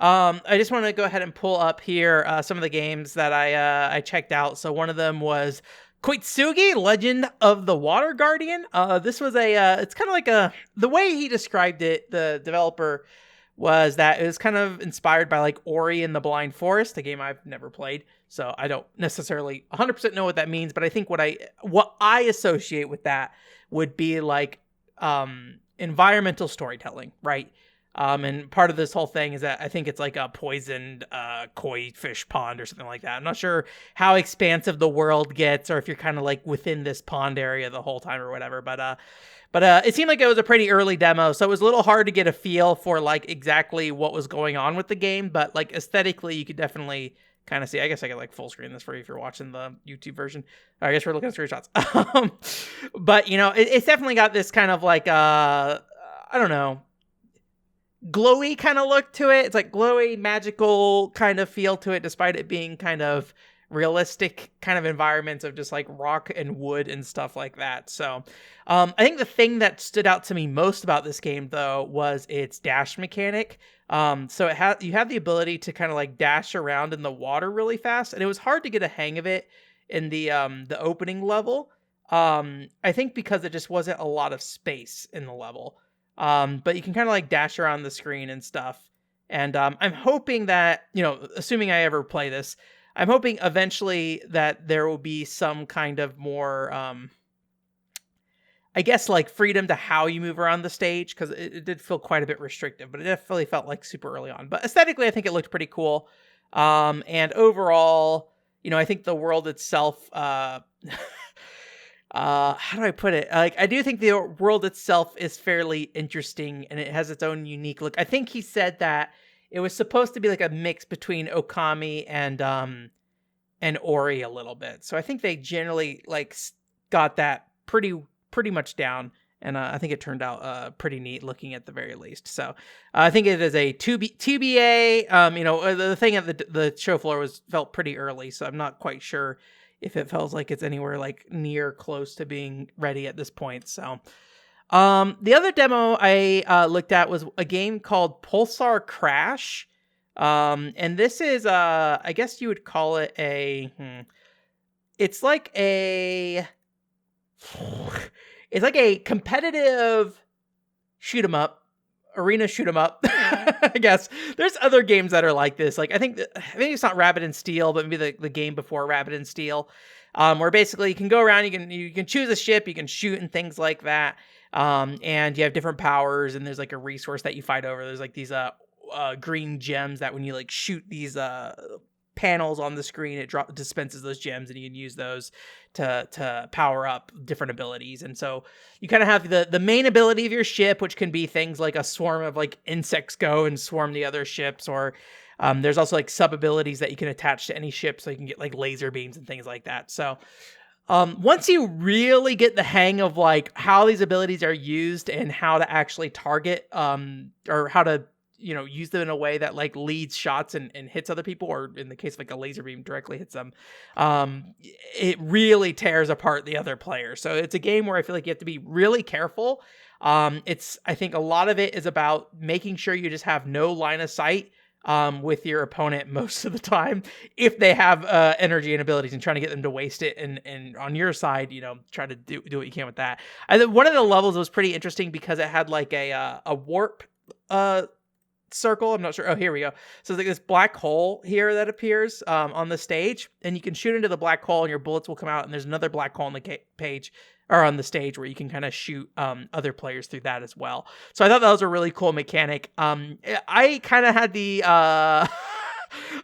I just want to go ahead and pull up here some of the games that I checked out. So one of them was Koitsugi, Legend of the Water Guardian. This was it's kind of like the way he described it, the developer, was that it was kind of inspired by like Ori and the Blind Forest, a game I've never played. So I don't necessarily 100% know what that means, but I think what I associate with that would be like environmental storytelling, right? And part of this whole thing is that I think it's like a poisoned koi fish pond or something like that. I'm not sure how expansive the world gets, or if you're kind of like within this pond area the whole time or whatever. But it seemed like it was a pretty early demo, so it was a little hard to get a feel for like exactly what was going on with the game. But like aesthetically, you could definitely kind of see. I guess I could like full screen this for you if you're watching the YouTube version. I guess we're looking at screenshots. But you know, it's definitely got this kind of like I don't know, glowy kind of look to it. It's like glowy, magical kind of feel to it, despite it being kind of realistic kind of environments of just like rock and wood and stuff like that. So I think the thing that stood out to me most about this game though was its dash mechanic. So you have the ability to kind of like dash around in the water really fast, and it was hard to get a hang of it in the opening level. I think because it just wasn't a lot of space in the level. But you can kind of like dash around the screen and stuff. And I'm hoping that, you know, assuming I ever play this, I'm hoping eventually that there will be some kind of more, I guess, like freedom to how you move around the stage, because it did feel quite a bit restrictive, but it definitely felt like super early on. But aesthetically, I think it looked pretty cool. And overall, you know, I think the world itself, how do I put it? Like, I do think the world itself is fairly interesting, and it has its own unique look. I think he said that it was supposed to be like a mix between Okami and Ori a little bit. So I think they generally like got that pretty much down, and I think it turned out pretty neat looking at the very least. So I think it is a 2BA. You know, the thing at the show floor felt pretty early, so I'm not quite sure if it feels like it's anywhere like near close to being ready at this point. So the other demo I looked at was a game called Pulsar Crash. And this is I guess you would call it it's like a competitive shoot 'em up, arena shoot 'em up. I guess there's other games that are like this. Like I think maybe it's not Rabbit and Steel, but maybe the game before Rabbit and Steel, where basically you can go around, you can choose a ship, you can shoot and things like that, and you have different powers, and there's like a resource that you fight over. There's like these green gems that when you like shoot these panels on the screen, it dispenses those gems, and you can use those to power up different abilities. And so you kind of have the main ability of your ship, which can be things like a swarm of like insects go and swarm the other ships, or there's also like sub abilities that you can attach to any ship, so you can get like laser beams and things like that. So once you really get the hang of like how these abilities are used and how to actually target or how to, you know, use them in a way that like leads shots and hits other people, or in the case of like a laser beam directly hits them, it really tears apart the other player. So it's a game where I feel like you have to be really careful. I think a lot of it is about making sure you just have no line of sight with your opponent most of the time, if they have energy and abilities, and trying to get them to waste it, and on your side, you know, try to do what you can with that. I think one of the levels was pretty interesting because it had like a warp circle. I'm not sure. Oh, here we go. So it's like this black hole here that appears on the stage, and you can shoot into the black hole and your bullets will come out, and there's another black hole on the page or on the stage where you can kind of shoot other players through that as well. So I thought that was a really cool mechanic. I kind of had the I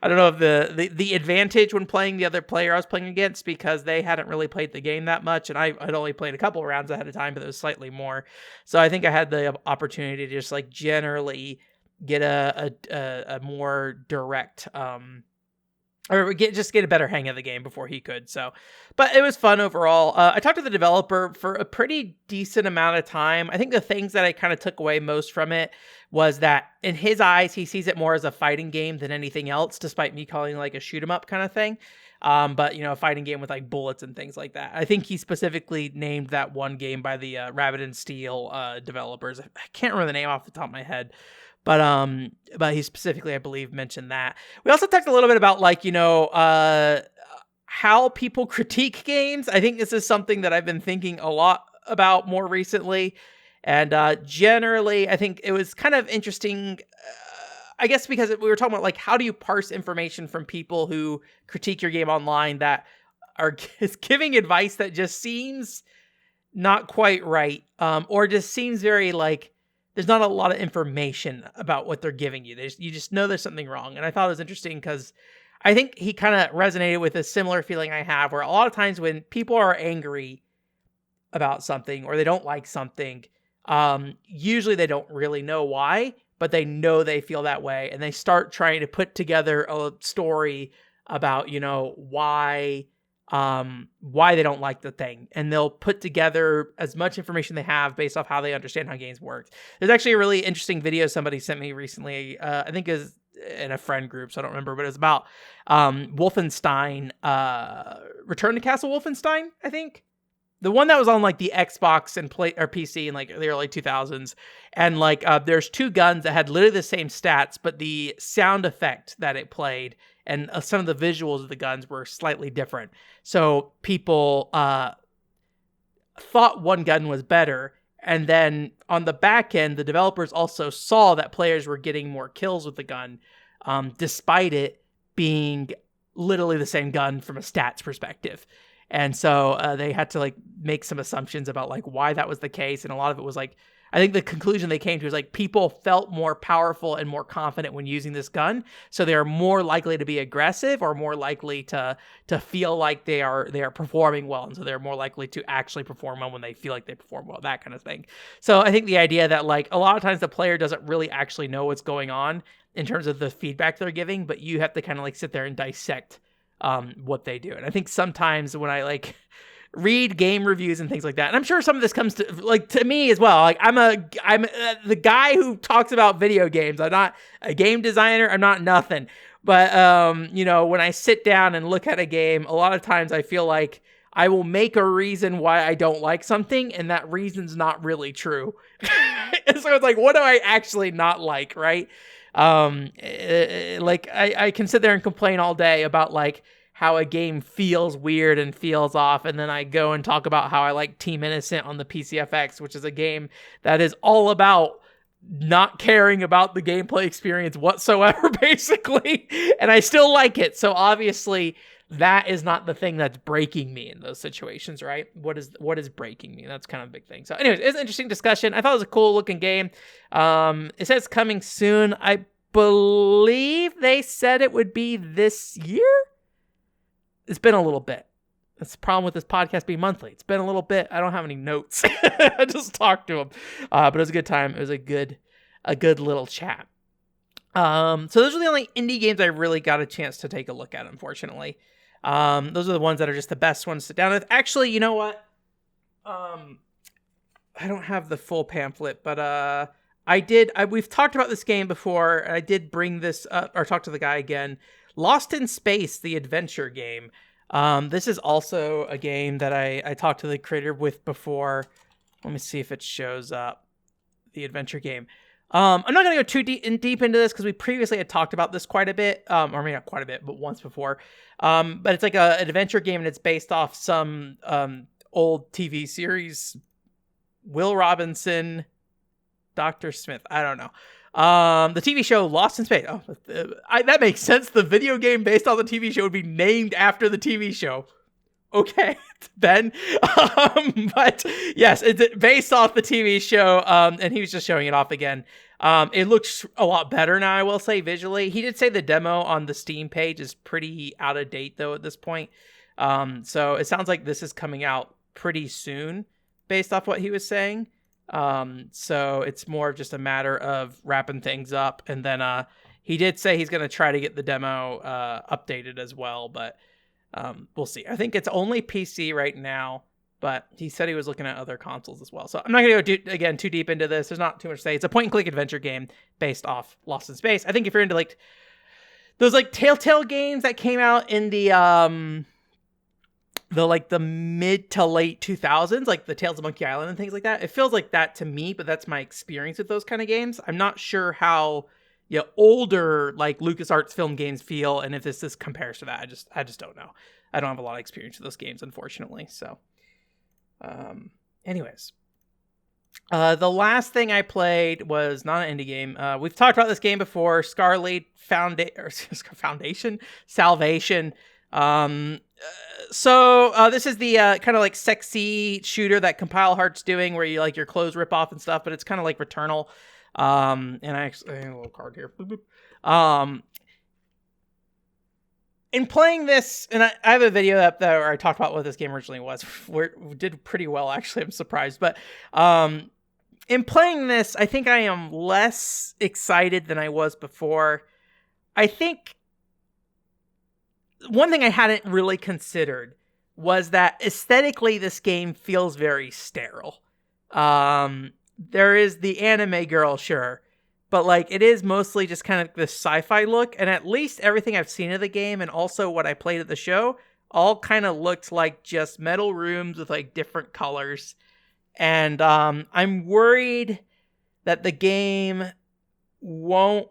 don't know if the advantage when playing the other player I was playing against, because they hadn't really played the game that much, and I had only played a couple rounds ahead of time, but it was slightly more. So I think I had the opportunity to just like generally get a more direct or get a better hang of the game before he could. So, but it was fun overall. I talked to the developer for a pretty decent amount of time. I think the things that I kind of took away most from it was that in his eyes, he sees it more as a fighting game than anything else, despite me calling it like a shoot 'em up kind of thing. But you know, a fighting game with like bullets and things like that. I think he specifically named that one game by the Rabbit and Steel developers. I can't remember the name off the top of my head. But he specifically, I believe, mentioned that. We also talked a little bit about like, how people critique games. I think this is something that I've been thinking a lot about more recently. And generally, I think it was kind of interesting, I guess, because we were talking about like, how do you parse information from people who critique your game online that are giving advice that just seems not quite right, or just seems very like, there's not a lot of information about what they're giving you. You just know there's something wrong. And I thought it was interesting because I think he kind of resonated with a similar feeling I have, where a lot of times when people are angry about something or they don't like something, usually they don't really know why, but they know they feel that way. And they start trying to put together a story about, why they don't like the thing, and they'll put together as much information they have based off how they understand how games work. There's actually a really interesting video somebody sent me recently. I think it was in a friend group, so I don't remember, but it was about Wolfenstein, Return to Castle Wolfenstein, I think. The one that was on like the Xbox and PC in like the early 2000s. And like there's two guns that had literally the same stats, but the sound effect that it played and some of the visuals of the guns were slightly different. So people thought one gun was better. And then on the back end, the developers also saw that players were getting more kills with the gun, despite it being literally the same gun from a stats perspective. And so they had to like make some assumptions about like why that was the case. And a lot of it was like, I think the conclusion they came to was like people felt more powerful and more confident when using this gun. So they are more likely to be aggressive or more likely to feel like they are performing well. And so they're more likely to actually perform well when they feel like they perform well, that kind of thing. So I think the idea that like a lot of times the player doesn't really actually know what's going on in terms of the feedback they're giving, but you have to kind of like sit there and dissect what they do. And I think sometimes when I like read game reviews and things like that, and I'm sure some of this comes to me as well. Like I'm the guy who talks about video games. I'm not a game designer. I'm not nothing. But when I sit down and look at a game, a lot of times I feel like I will make a reason why I don't like something, and that reason's not really true. And so it's like, what do I actually not like, right? Like I can sit there and complain all day about like how a game feels weird and feels off, and then I go and talk about how I like Team Innocent on the PCFX, which is a game that is all about not caring about the gameplay experience whatsoever, basically, and I still like it. So obviously that is not the thing that's breaking me in those situations, right? What is breaking me? That's kind of a big thing. So anyways, it's an interesting discussion. I thought it was a cool looking game. It says coming soon. I believe they said it would be this year. It's been a little bit. That's the problem with this podcast being monthly. It's been a little bit. I don't have any notes. I just talked to him. But it was a good time. It was a good little chat. So those are the only indie games I really got a chance to take a look at, unfortunately. Those are the ones that are just the best ones to sit down with. Actually, you know what? I don't have the full pamphlet, but we've talked about this game before, and I did bring this up, or talk to the guy again. Lost in Space, the adventure game. This is also a game that I talked to the creator with before. Let me see if it shows up. The adventure game. I'm not going to go too deep into this because we previously had talked about this quite a bit. Or maybe not quite a bit, but once before. But it's like an adventure game, and it's based off some old TV series. Will Robinson, Dr. Smith. I don't know. The TV show Lost in Space. Oh, that makes sense. The video game based on the TV show would be named after the TV show. Okay, Ben. But yes, it's based off the TV show. And he was just showing it off again. It looks a lot better now, I will say, visually. He did say the demo on the Steam page is pretty out of date, though, at this point. So it sounds like this is coming out pretty soon, based off what he was saying. So it's more of just a matter of wrapping things up. And then he did say he's going to try to get the demo updated as well, but we'll see. I think it's only PC right now, but he said he was looking at other consoles as well. So I'm not going to go too deep into this. There's not too much to say. It's a point and click adventure game based off Lost in Space. I think if you're into like those like Telltale games that came out in the the mid to late 2000s, like the Tales of Monkey Island and things like that. It feels like that to me, but that's my experience with those kind of games. I'm not sure how older like LucasArts film games feel, and if this compares to that. I just don't know. I don't have a lot of experience with those games, unfortunately. So, anyways. The last thing I played was not an indie game. We've talked about this game before, Salvation. This is the kind of like sexy shooter that Compile Heart's doing, where you like your clothes rip off and stuff, but it's kind of like Returnal. And I have a little card here. In playing this, and I have a video up there where I talked about what this game originally was. We did pretty well, actually. I'm surprised. But in playing this, I think I am less excited than I was before. I think one thing I hadn't really considered was that aesthetically, this game feels very sterile. There is the anime girl, sure. But, like, it is mostly just kind of this sci-fi look, and at least everything I've seen of the game, and also what I played at the show, all kind of looked like just metal rooms with, like, different colors. And I'm worried that the game won't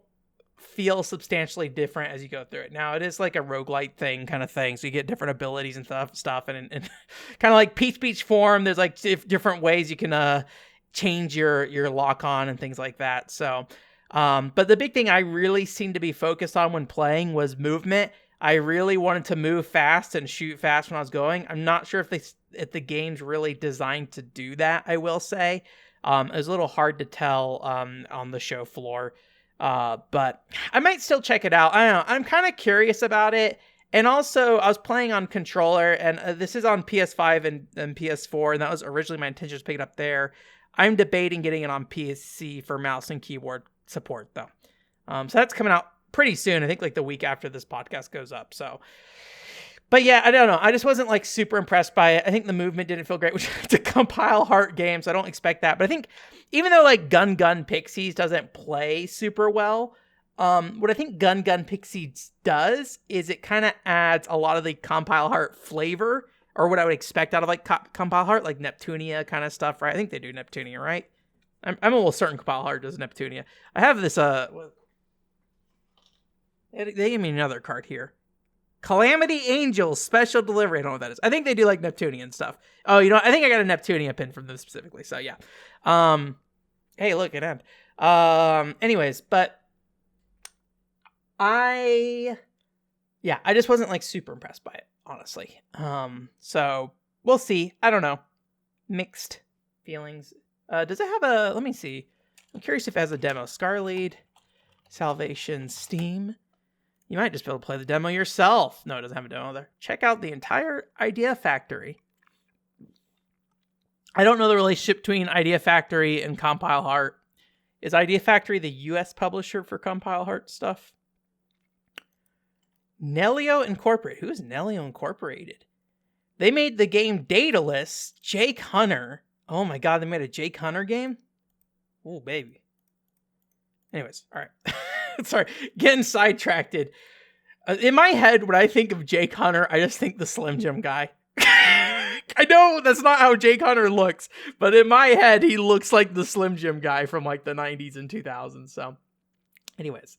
feel substantially different as you go through it. Now, it is like a roguelite thing kind of thing, so you get different abilities and stuff, and kind of like Peach Beach form, there's, like, different ways you can change your lock-on and things like that, so... but the big thing I really seemed to be focused on when playing was movement. I really wanted to move fast and shoot fast when I was going. I'm not sure if the game's really designed to do that, I will say. It was a little hard to tell on the show floor. But I might still check it out. I don't know. I'm kind of curious about it. And also, I was playing on controller, and this is on PS5 and PS4, and that was originally my intention to pick it up there. I'm debating getting it on PC for mouse and keyboard support, though. So that's coming out pretty soon. I think like the week after this podcast goes up. So, but yeah, I don't know. I just wasn't like super impressed by it. I think the movement didn't feel great, which is a Compile Heart game, so I don't expect that. But I think even though like Gun Gun Pixies doesn't play super well, what I think Gun Gun Pixies does is it kind of adds a lot of the Compile Heart flavor, or what I would expect out of like Compile Heart, like Neptunia kind of stuff, right? I think they do Neptunia, right? I'm almost certain Compile Heart does Neptunia. I have this, they gave me another card here. Calamity Angels Special Delivery. I don't know what that is. I think they do like Neptunia and stuff. Oh, you know, I think I got a Neptunia pin from them specifically, so yeah. Hey, look, it ended. Anyways, but I just wasn't like super impressed by it, honestly. So we'll see. I don't know. Mixed feelings. Does it have a... Let me see. I'm curious if it has a demo. Scarlead, Salvation, Steam. You might just be able to play the demo yourself. No, it doesn't have a demo there. Check out the entire Idea Factory. I don't know the relationship between Idea Factory and Compile Heart. Is Idea Factory the US publisher for Compile Heart stuff? Nelio Incorporated. Who is Nelio Incorporated? They made the game Daedalus, Jake Hunter. Oh my god, they made a Jake Hunter game? Oh, baby. Anyways, all right. Sorry, getting sidetracked. In my head, when I think of Jake Hunter, I just think the Slim Jim guy. I know that's not how Jake Hunter looks, but in my head, he looks like the Slim Jim guy from like the 90s and 2000s. So, anyways.